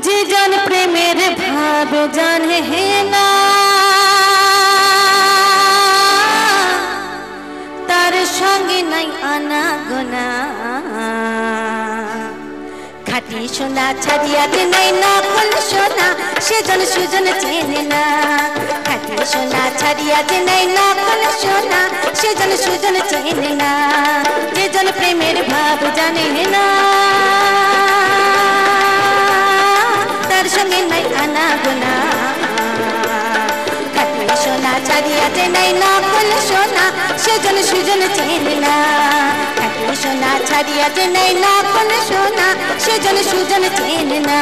যে জন প্রেমের ভাব জানে না তার সঙ্গে নাই আনা গোনা খাটি সোনা ছাড়িয়াতে নাই নকল সোনা সেজন সুজন চেনে না খাটি সোনা ছাড়িয়াতে নাই নকল সোনা সেজন সুজন চেনে না যে জন প্রেমের ভাব জানে না তার সঙ্গে নাই আনা গোনা খাটি সোনা ছাড়িয়াতে নাই নকল সোনা সেজন সুজন চেনে না খাটি সোনা ছাড়িয়াতে নাই নকল সোনা সেজন সুজন চেনে না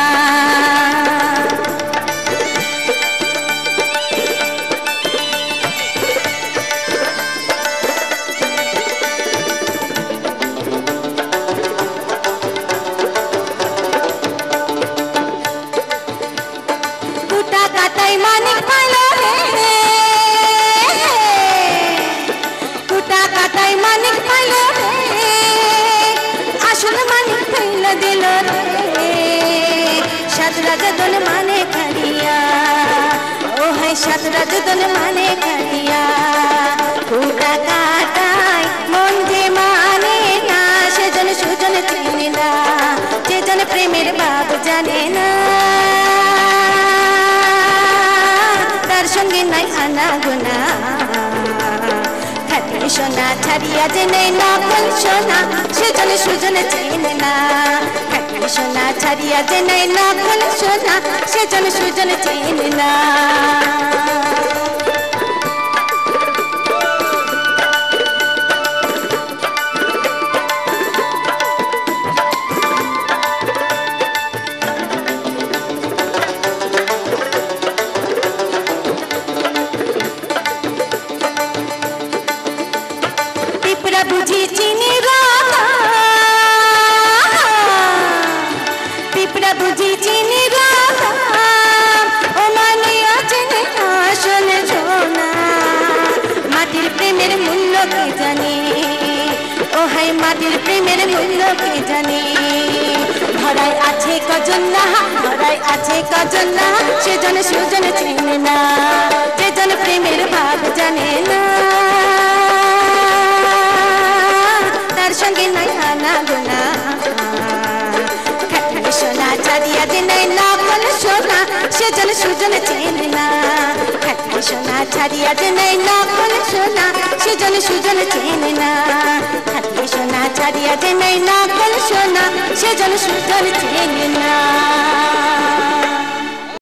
কুটা কাটাই মানিক পাইল রে কুটা কাটাই মানিক পাইল রে আসল মানিক পাইল দিল রে সাত রাজদন মানে খাড়িয়া ও হাই সাত রাজদন মানে খাড়িয়া কুটা কাটাই মন যে মানে না সেজন সুজন চেনে না যে জন প্রেমের ভাব জানে না তার সঙ্গে নাই আনা গোনা খাটি সোনা ছাড়িয়া যে নেই নকল সোনা সেজন সুজন চেনে না খাটি সোনা ছাড়িয়া যে নেই নকল সোনা সেজন সুজন চেনে না বুঝি চিনি রাধা পিপড়া বুঝি চিনি রাধা ও মানে অচেনে আসল সোনা মাটির প্রেমের মূল্য কে জানে ও হাই মাটির প্রেমের মূল্য কে জানে ধরায় আছে কজন না ধরায় আছে কজন না সেজন সুজন চেনে না যেজন প্রেমের ভাব জানে না তার সঙ্গে নাই আনা গোনা খাটি সোনা ছাড়িয়া যে নাই নকল সোনা সেজন সুজন চেনে না খাটি সোনা ছাড়িয়া যে নাই নকল সোনা সেজন সুজন চেনে না খাটি সোনা ছাড়িয়া যে নাই নকল সোনা সেজন সুজন চেনে না